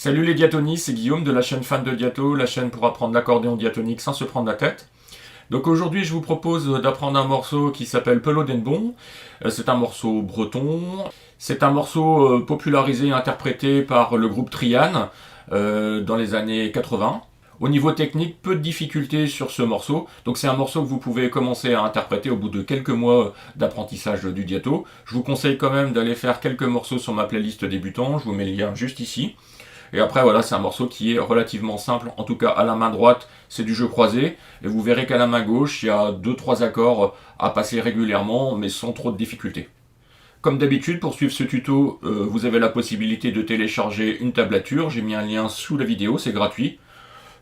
Salut les diatonistes, c'est Guillaume de la chaîne Fan de Diato, la chaîne pour apprendre l'accordéon diatonique sans se prendre la tête. Donc aujourd'hui je vous propose d'apprendre un morceau qui s'appelle Pelot d'Enbon. C'est un morceau breton. C'est un morceau popularisé et interprété par le groupe Trian dans les années 80. Au niveau technique, peu de difficultés sur ce morceau. Donc c'est un morceau que vous pouvez commencer à interpréter au bout de quelques mois d'apprentissage du diato. Je vous conseille quand même d'aller faire quelques morceaux sur ma playlist débutant. Je vous mets le lien juste ici. Et après, voilà, c'est un morceau qui est relativement simple. En tout cas, à la main droite, c'est du jeu croisé. Et vous verrez qu'à la main gauche, il y a 2-3 accords à passer régulièrement, mais sans trop de difficultés. Comme d'habitude, pour suivre ce tuto, vous avez la possibilité de télécharger une tablature. J'ai mis un lien sous la vidéo, c'est gratuit.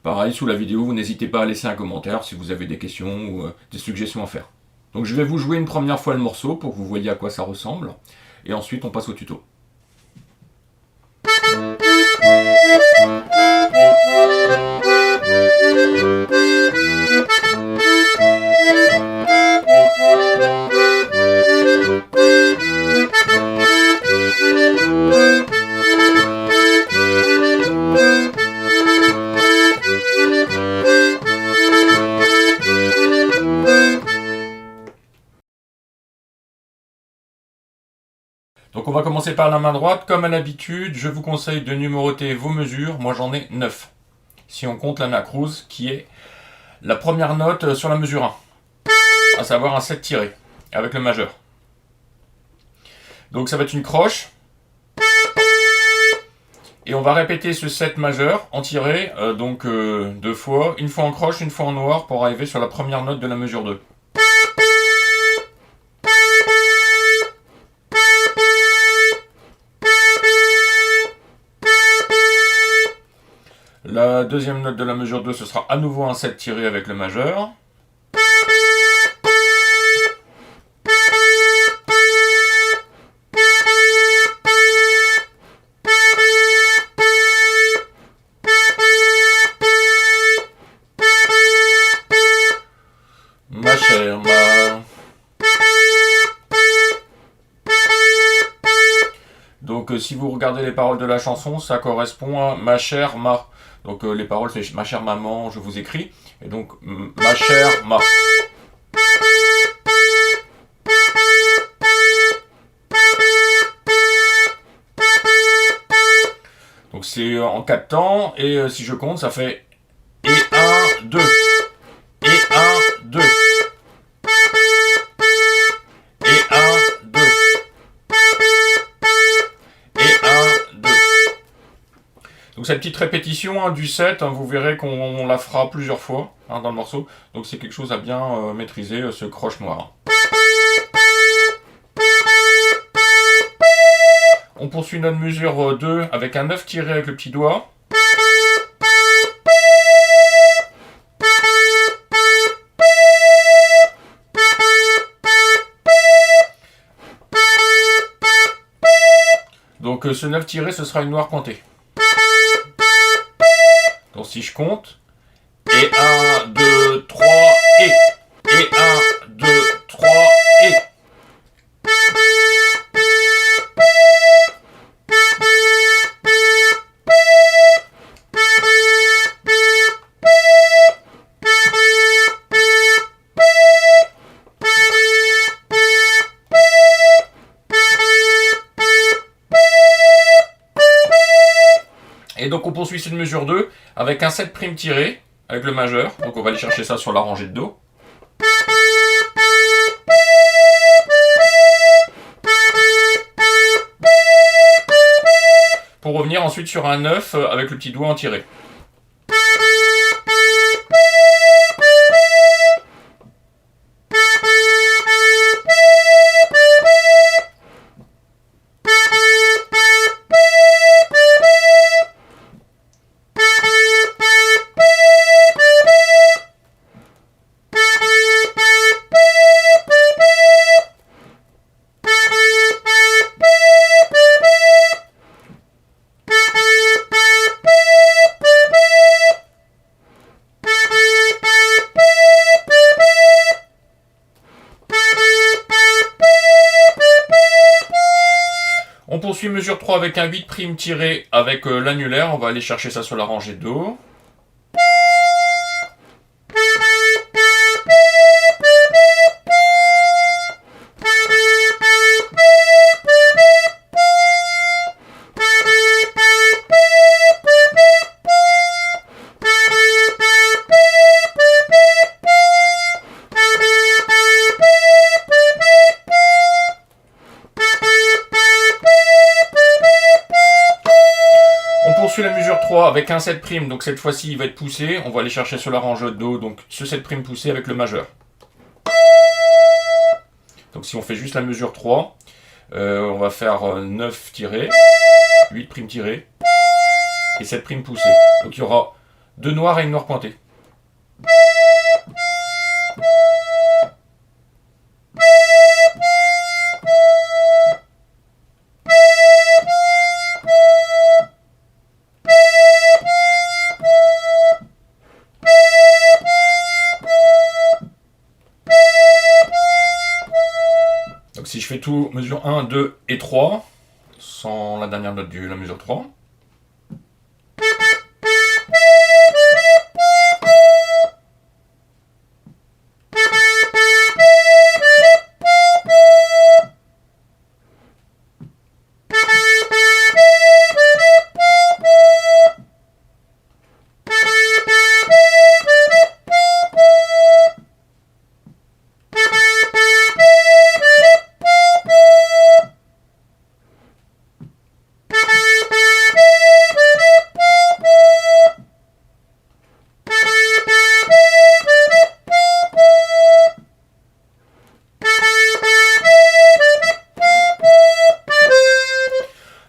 Pareil, sous la vidéo, vous n'hésitez pas à laisser un commentaire si vous avez des questions ou des suggestions à faire. Donc je vais vous jouer une première fois le morceau pour que vous voyez à quoi ça ressemble. Et ensuite, on passe au tuto. Donc on va commencer par la main droite. Comme à l'habitude, je vous conseille de numéroter vos mesures. Moi j'en ai 9. Si on compte la macrouse qui est la première note sur la mesure 1. À savoir un 7 tiré avec le majeur. Donc ça va être une croche. Et on va répéter ce 7 majeur en tiré, deux fois. Une fois en croche, une fois en noir pour arriver sur la première note de la mesure 2. La deuxième note de la mesure 2, ce sera à nouveau un 7 tiré avec le majeur. Ma chère, ma... Donc si vous regardez les paroles de la chanson, ça correspond à ma chère, ma... Donc les paroles c'est ma chère maman, je vous écris. Et donc ma chère, ma... Donc c'est en 4 temps, et si je compte, ça fait et 1, 2, et 1, 2, et 1, 2, et 1, 2. Donc cette petite répétition du 7, vous verrez qu'on la fera plusieurs fois dans le morceau. Donc c'est quelque chose à bien maîtriser, ce croche noir. On poursuit notre mesure 2 avec un 9 tiré avec le petit doigt. Donc ce 9 tiré, ce sera une noire pointée. Donc si je compte, et 1, 2, 3, et 1, 2, 3, et... Et donc on poursuit cette mesure 2 avec un 7 prime tiré avec le majeur. Donc on va aller chercher ça sur la rangée de Do. Pour revenir ensuite sur un 9 avec le petit doigt en tiré. poursuit mesure 3 avec un 8' tiré avec l'annulaire. On va aller chercher ça sur la rangée de Do. On poursuit la mesure 3 avec un 7', donc cette fois-ci il va être poussé. On va aller chercher sur la rangée de Do, donc ce 7' poussé avec le majeur. Donc si on fait juste la mesure 3, on va faire 9 tiré, 8' tiré et 7' poussé. Donc il y aura 2 noirs et une noire pointée. Donc si je fais tout, mesure 1, 2 et 3, sans la dernière note de la mesure 3.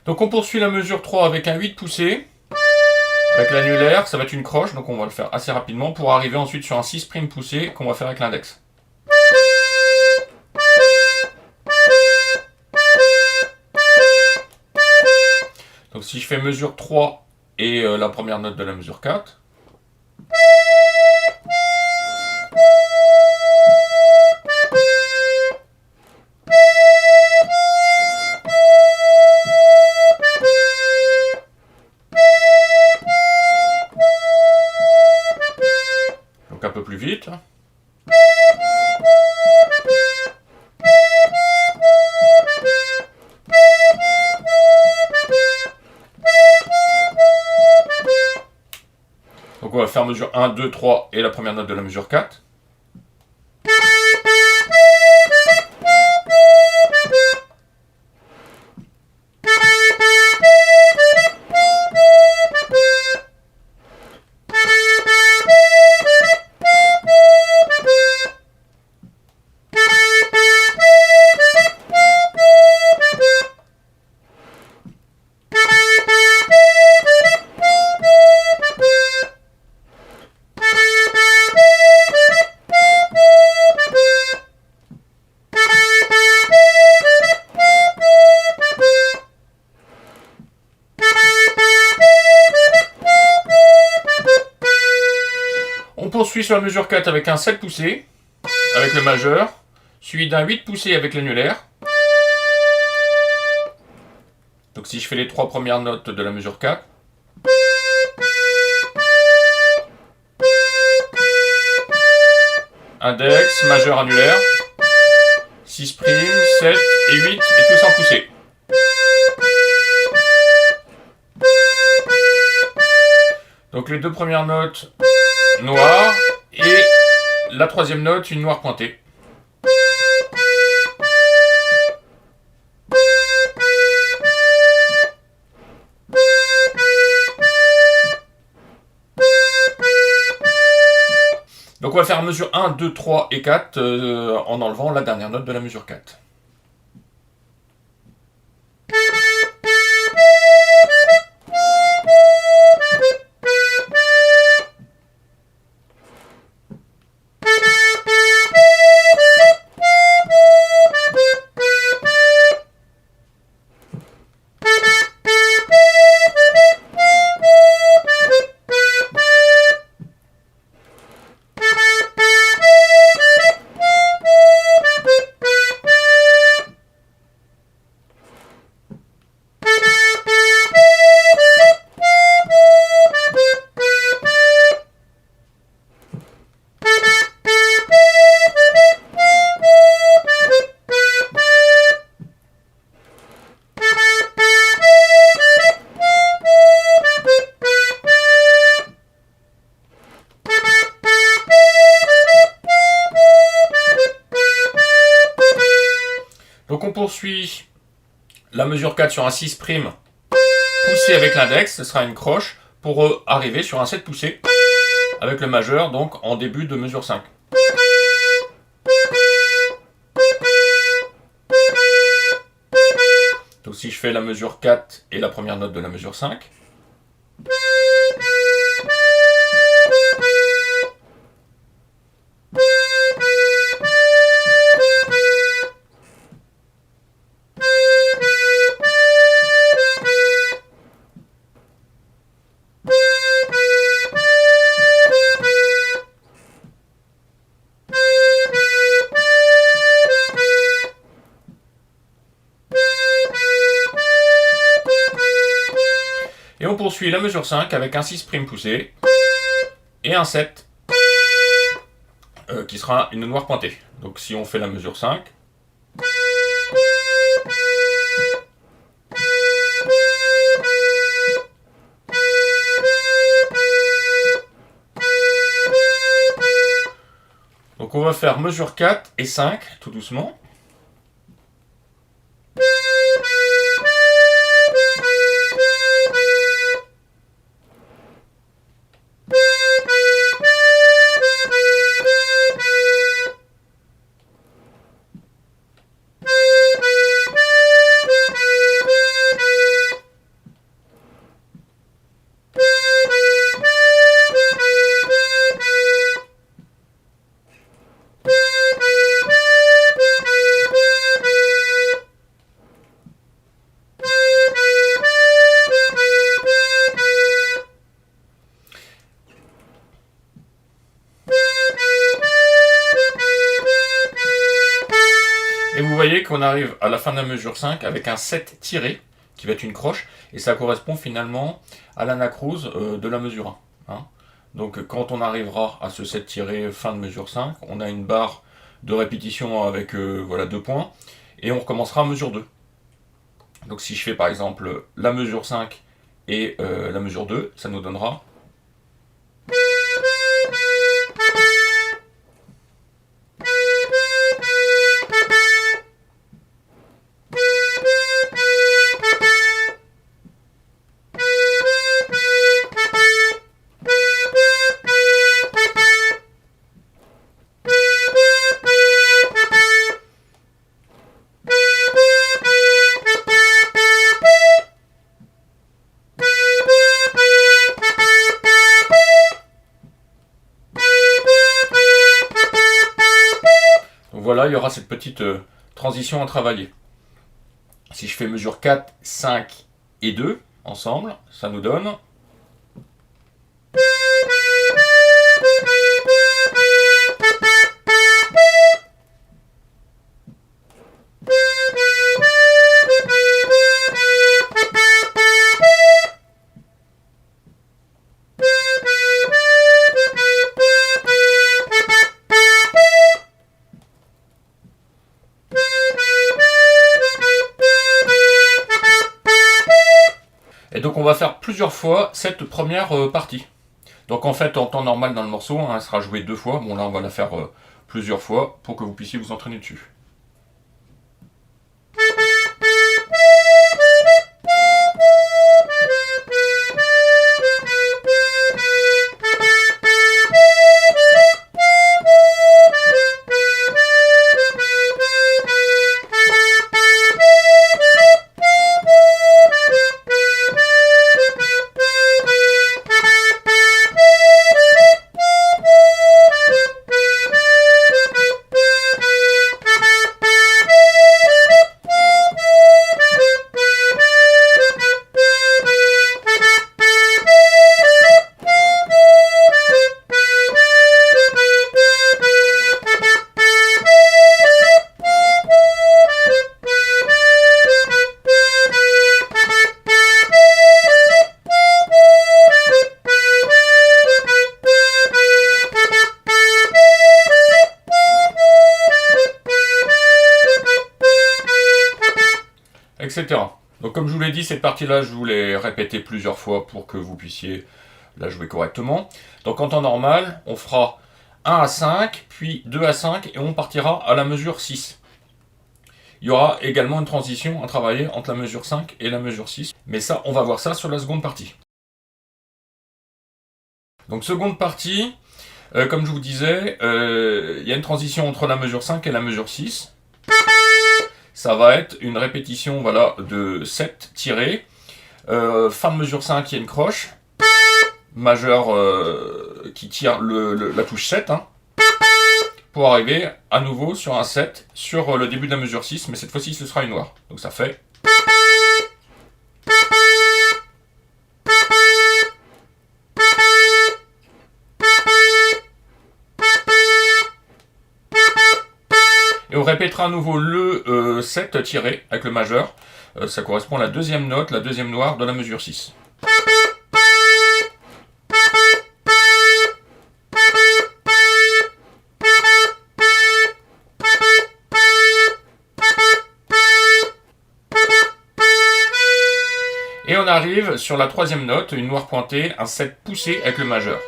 Donc on poursuit la mesure 3 avec un 8 poussé, avec l'annulaire, ça va être une croche, donc on va le faire assez rapidement pour arriver ensuite sur un 6' poussé qu'on va faire avec l'index. Donc si je fais mesure 3 et la première note de la mesure 4, donc un peu plus vite. Donc on va faire mesure 1, 2, 3 et la première note de la mesure 4. On poursuit sur la mesure 4 avec un 7 poussé, avec le majeur, suivi d'un 8 poussé avec l'annulaire. Donc si je fais les 3 premières notes de la mesure 4, index, majeur, annulaire, 6', 7 et 8 et tout sans pousser. Donc les 2 premières notes noires et la 3e note une noire pointée. Donc on va faire mesure 1, 2, 3 et 4 en enlevant la dernière note de la mesure 4. poursuit la mesure 4 sur un 6' poussé avec l'index, ce sera une croche pour arriver sur un 7 poussé avec le majeur, donc en début de mesure 5. Donc si je fais la mesure 4 et la première note de la mesure 5, et on poursuit la mesure 5 avec un 6' poussé et un 7 qui sera une noire pointée. Donc si on fait la mesure 5, donc on va faire mesure 4 et 5 tout doucement. Et vous voyez qu'on arrive à la fin de la mesure 5 avec un 7 tiré, qui va être une croche, et ça correspond finalement à l'anacrouse de la mesure 1. Hein. Donc quand on arrivera à ce 7 tiré fin de mesure 5, on a une barre de répétition avec voilà, 2 points, et on recommencera à mesure 2. Donc si je fais par exemple la mesure 5 et la mesure 2, ça nous donnera... Voilà, il y aura cette petite transition à travailler. Si je fais mesure 4, 5 et 2 ensemble, ça nous donne... Et donc on va faire plusieurs fois cette première partie. Donc en fait, en temps normal dans le morceau, hein, elle sera jouée 2 fois. Bon là, on va la faire plusieurs fois pour que vous puissiez vous entraîner dessus. Etc. Donc comme je vous l'ai dit, cette partie-là, je vous l'ai répétée plusieurs fois pour que vous puissiez la jouer correctement. Donc en temps normal, on fera 1 à 5, puis 2 à 5, et on partira à la mesure 6. il y aura également une transition à travailler entre la mesure 5 et la mesure 6. Mais ça, on va voir ça sur la seconde partie. Donc seconde partie, comme je vous disais, il y a une transition entre la mesure 5 et la mesure 6. Ça va être une répétition voilà, de 7 tirés. Fin de mesure 5, il y a une croche. Majeur qui tire la touche 7. Hein, pour arriver à nouveau sur un 7 sur le début de la mesure 6. Mais cette fois-ci, ce sera une noire. Donc ça fait... Et on répétera à nouveau le 7 tiré avec le majeur. Ça correspond à la deuxième note, la deuxième noire de la mesure 6. Et on arrive sur la troisième note, une noire pointée, un 7 poussé avec le majeur.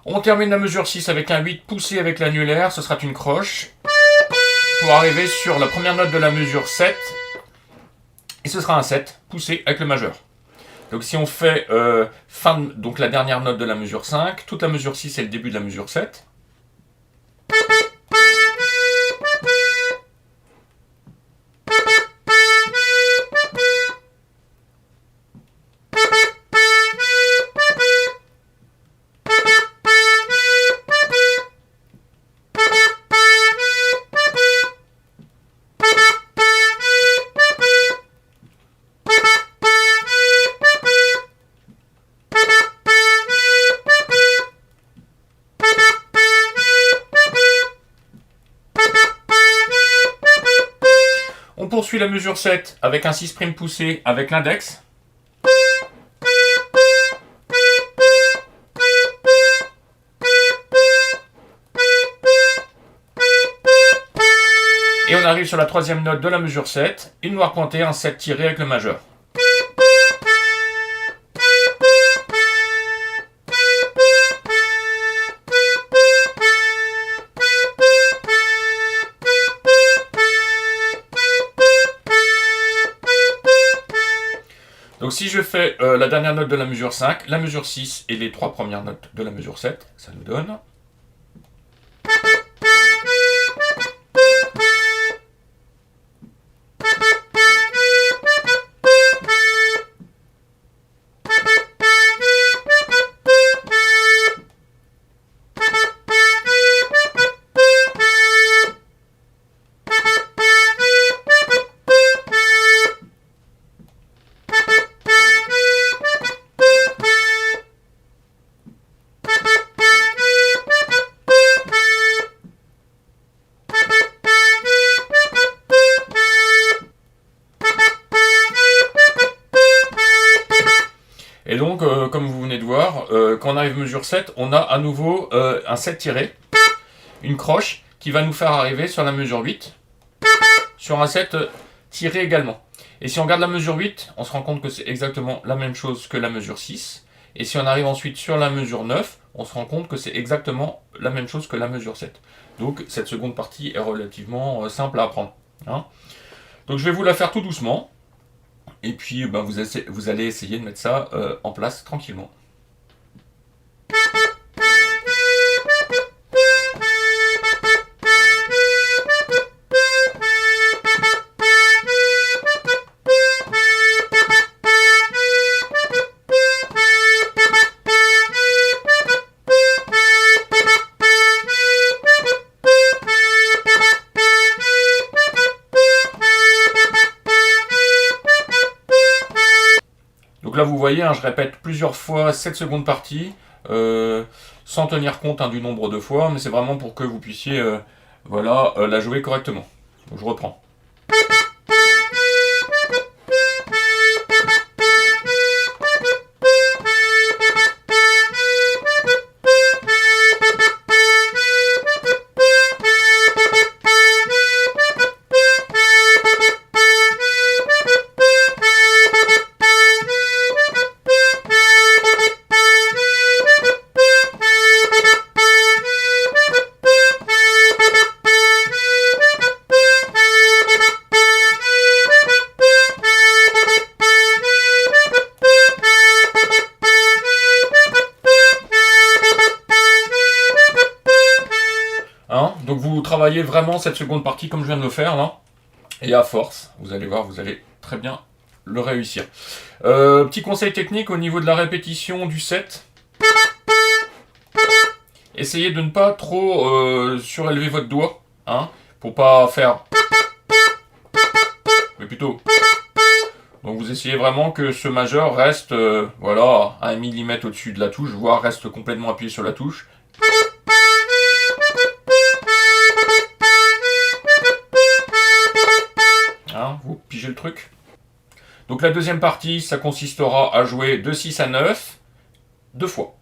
On termine la mesure 6 avec un 8 poussé avec l'annulaire, ce sera une croche, pour arriver sur la première note de la mesure 7, et ce sera un 7 poussé avec le majeur. Donc si on fait donc la dernière note de la mesure 5, toute la mesure 6 est le début de la mesure 7. On poursuit la mesure 7 avec un 6' poussé avec l'index. Et on arrive sur la troisième note de la mesure 7, une noire pointée, un 7 tiré avec le majeur. Donc si je fais la dernière note de la mesure 5, la mesure 6 et les trois premières notes de la mesure 7, ça nous donne... Et donc, comme vous venez de voir, quand on arrive à mesure 7, on a à nouveau un 7 tiré, une croche qui va nous faire arriver sur la mesure 8, sur un 7 tiré également. Et si on regarde la mesure 8, on se rend compte que c'est exactement la même chose que la mesure 6. Et si on arrive ensuite sur la mesure 9, on se rend compte que c'est exactement la même chose que la mesure 7. Donc cette seconde partie est relativement simple à apprendre. Hein. Donc je vais vous la faire tout doucement. Et puis vous allez essayer de mettre ça en place tranquillement. Donc là vous voyez, hein, je répète plusieurs fois cette seconde partie, sans tenir compte du nombre de fois, mais c'est vraiment pour que vous puissiez la jouer correctement. Donc je reprends. travaillez vraiment cette seconde partie comme je viens de le faire là. Et à force, vous allez voir, vous allez très bien le réussir. Petit conseil technique au niveau de la répétition du set. Essayez de ne pas trop surélever votre doigt, hein, pour pas faire... mais plutôt... Donc vous essayez vraiment que ce majeur reste voilà, à 1 mm au-dessus de la touche, voire reste complètement appuyé sur la touche. Hein, vous pigez le truc. Donc la deuxième partie, ça consistera à jouer de 6 à 9, 2 fois.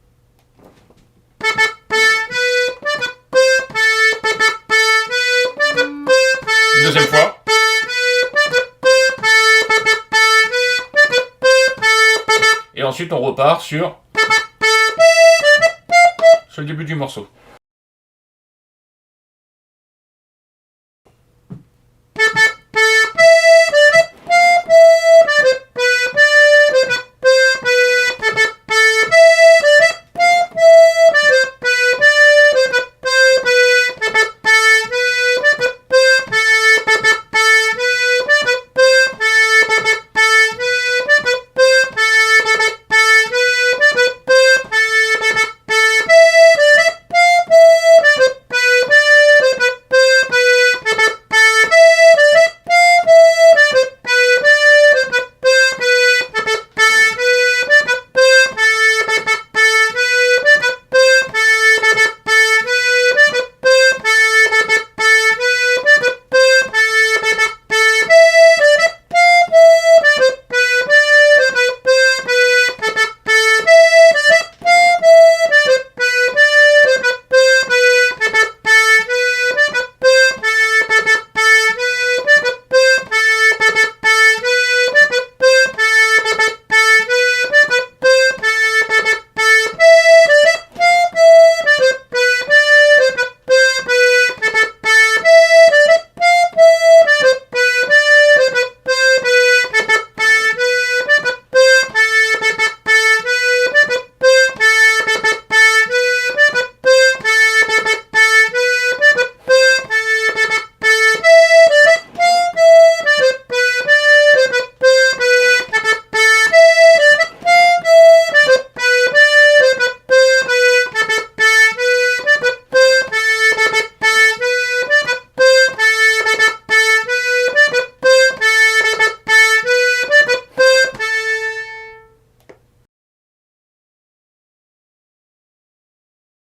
Une deuxième fois. Et ensuite on repart sur le début du morceau.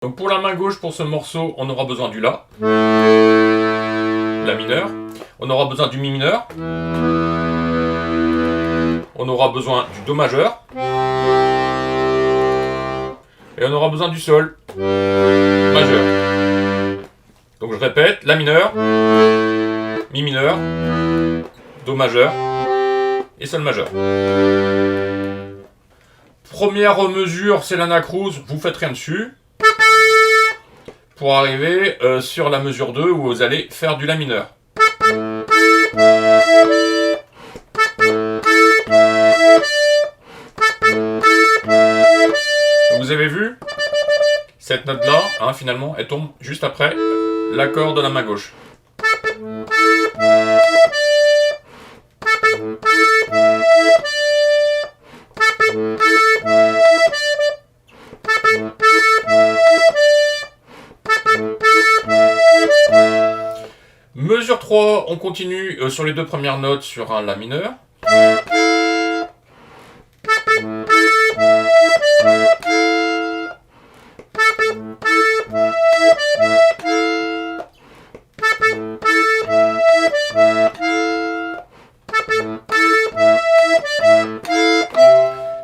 Donc pour la main gauche, pour ce morceau, on aura besoin du La. La mineur. On aura besoin du Mi mineur. On aura besoin du Do majeur. Et on aura besoin du Sol majeur. Donc je répète, La mineur, Mi mineur, Do majeur et Sol majeur. Première mesure, c'est l'anacrouse, vous faites rien dessus. Pour arriver sur la mesure 2 où vous allez faire du La mineur. Vous avez vu, cette note-là, hein, finalement, elle tombe juste après l'accord de la main gauche. Mesure 3, on continue sur les deux premières notes sur un La mineur.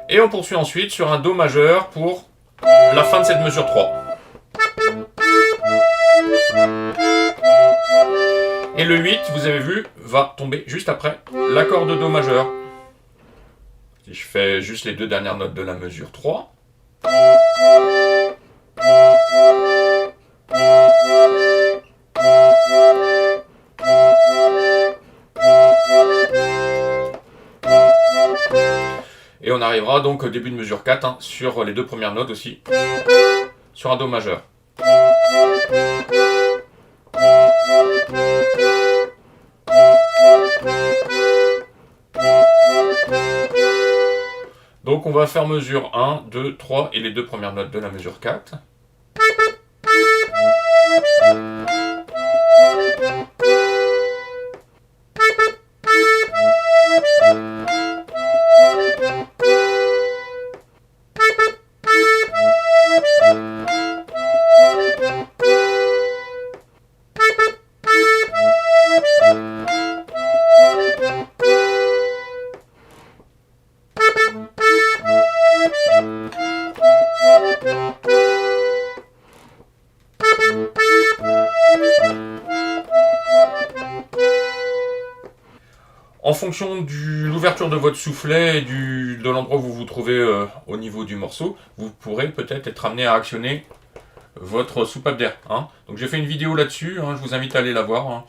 Et on poursuit ensuite sur un Do majeur pour la fin de cette mesure 3. Et le 8, vous avez vu, va tomber juste après l'accord de Do majeur. Si je fais juste les deux dernières notes de la mesure 3. Et on arrivera donc au début de mesure 4, hein, sur les deux premières notes aussi, sur un Do majeur. Donc on va faire mesure 1, 2, 3 et les deux premières notes de la mesure 4. En fonction de l'ouverture de votre soufflet et de l'endroit où vous vous trouvez au niveau du morceau, vous pourrez peut-être être amené à actionner votre soupape d'air. Hein. Donc j'ai fait une vidéo là-dessus, hein, je vous invite à aller la voir. Hein.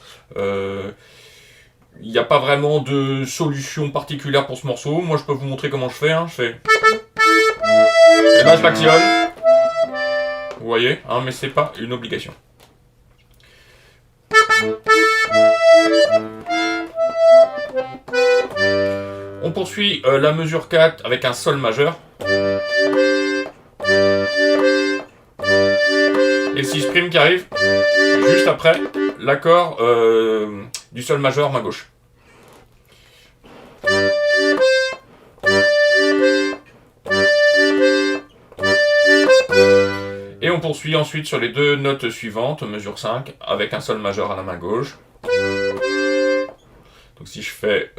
Il n'y a pas vraiment de solution particulière pour ce morceau. Moi je peux vous montrer comment je fais. Hein. Je fais... Et là je l'actionne. Vous voyez, hein, mais c'est pas une obligation. On poursuit la mesure 4 avec un sol majeur. Et le 6' qui arrive juste après l'accord du sol majeur main gauche. Et on poursuit ensuite sur les deux notes suivantes, mesure 5, avec un sol majeur à la main gauche. Donc si je fais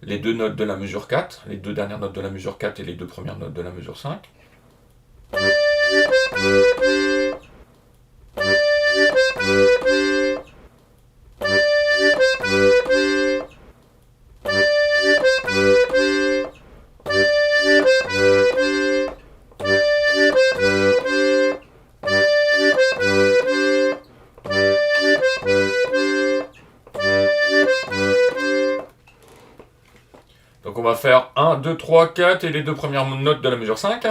les deux notes de la mesure 4, les deux dernières notes de la mesure 4 et les deux premières notes de la mesure 5. Donc on va faire 1, 2, 3, 4 et les deux premières notes de la mesure 5.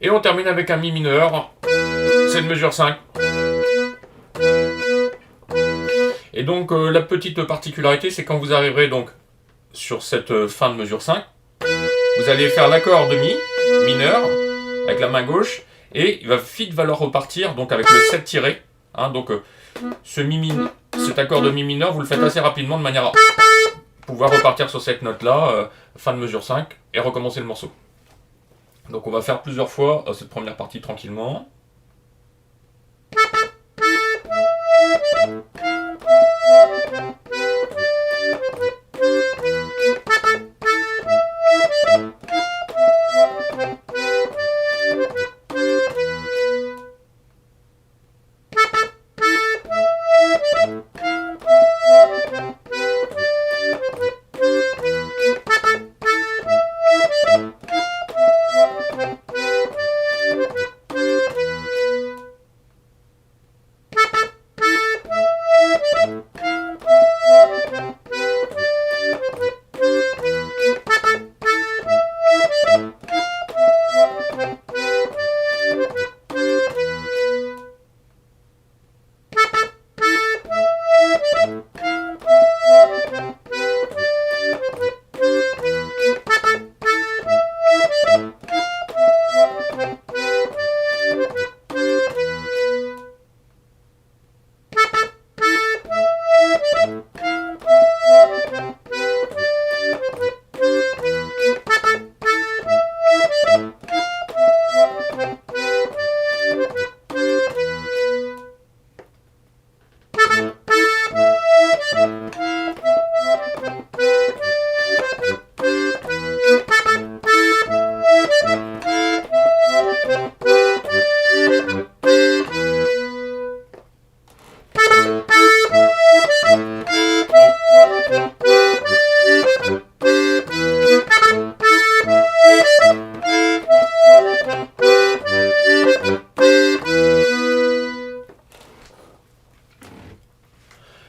Et on termine avec un mi mineur, c'est une mesure 5. Et donc la petite particularité, c'est quand vous arriverez donc sur cette fin de mesure 5, vous allez faire l'accord de mi mineur avec la main gauche et il va vite falloir repartir donc avec le 7 tiré. Hein, donc cet accord de mi mineur, vous le faites assez rapidement de manière à pouvoir repartir sur cette note là, fin de mesure 5 et recommencer le morceau. Donc on va faire plusieurs fois cette première partie tranquillement.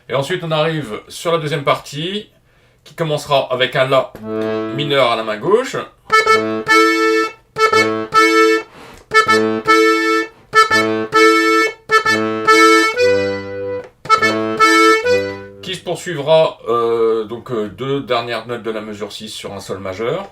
Et ensuite on arrive sur la deuxième partie, qui commencera avec un La mineur à la main gauche. Qui se poursuivra donc deux dernières notes de la mesure 6 sur un Sol majeur.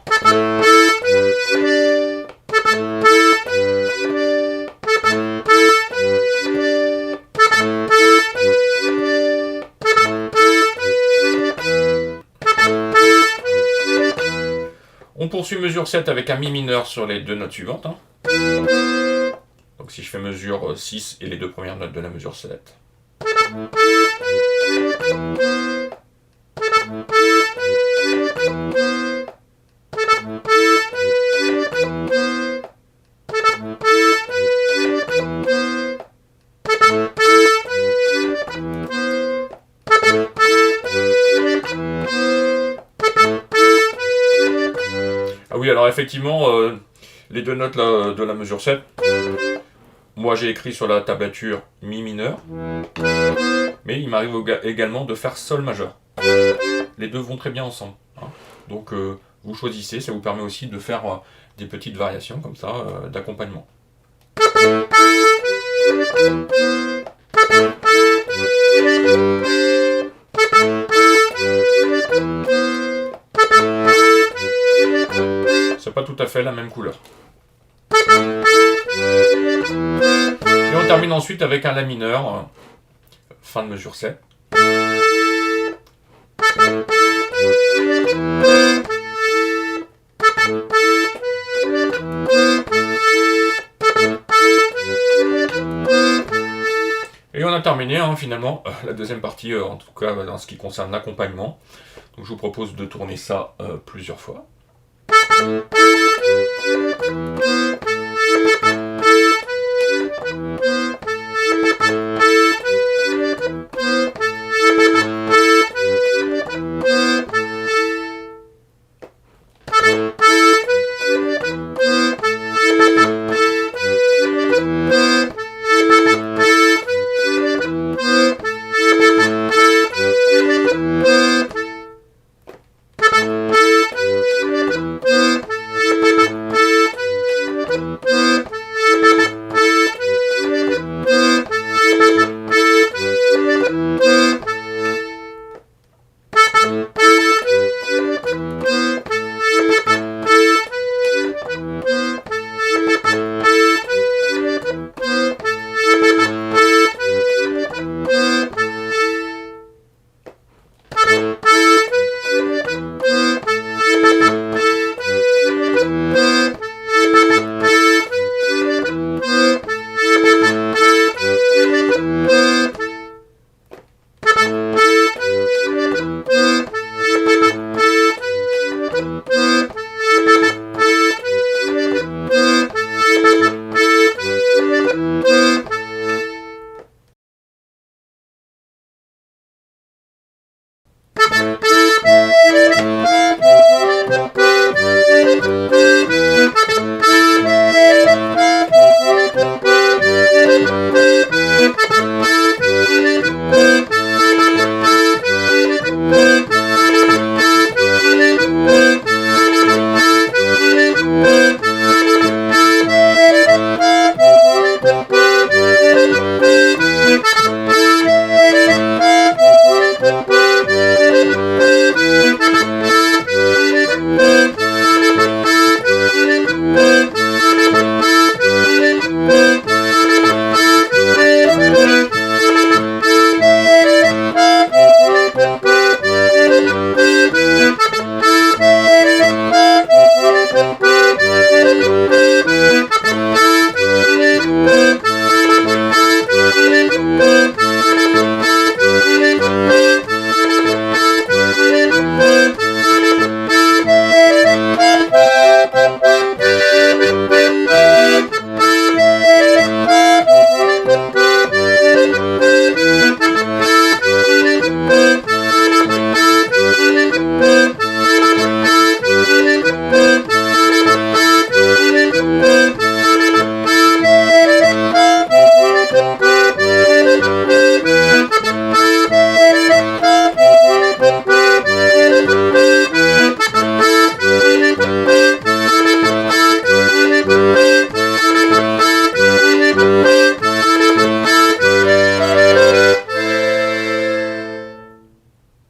On poursuit mesure 7 avec un Mi mineur sur les deux notes suivantes. Hein. Donc si je fais mesure 6 et les deux premières notes de la mesure 7. Ah oui, alors effectivement, les deux notes là, de la mesure 7, moi j'ai écrit sur la tablature Mi mineur, mais il m'arrive également de faire Sol majeur. Les deux vont très bien ensemble. Hein. Donc vous choisissez, ça vous permet aussi de faire des petites variations comme ça d'accompagnement. C'est pas tout à fait la même couleur. Et on termine ensuite avec un La mineur, fin de mesure 7. Et on a terminé hein, finalement la deuxième partie, en tout cas dans ce qui concerne l'accompagnement. Donc je vous propose de tourner ça plusieurs fois.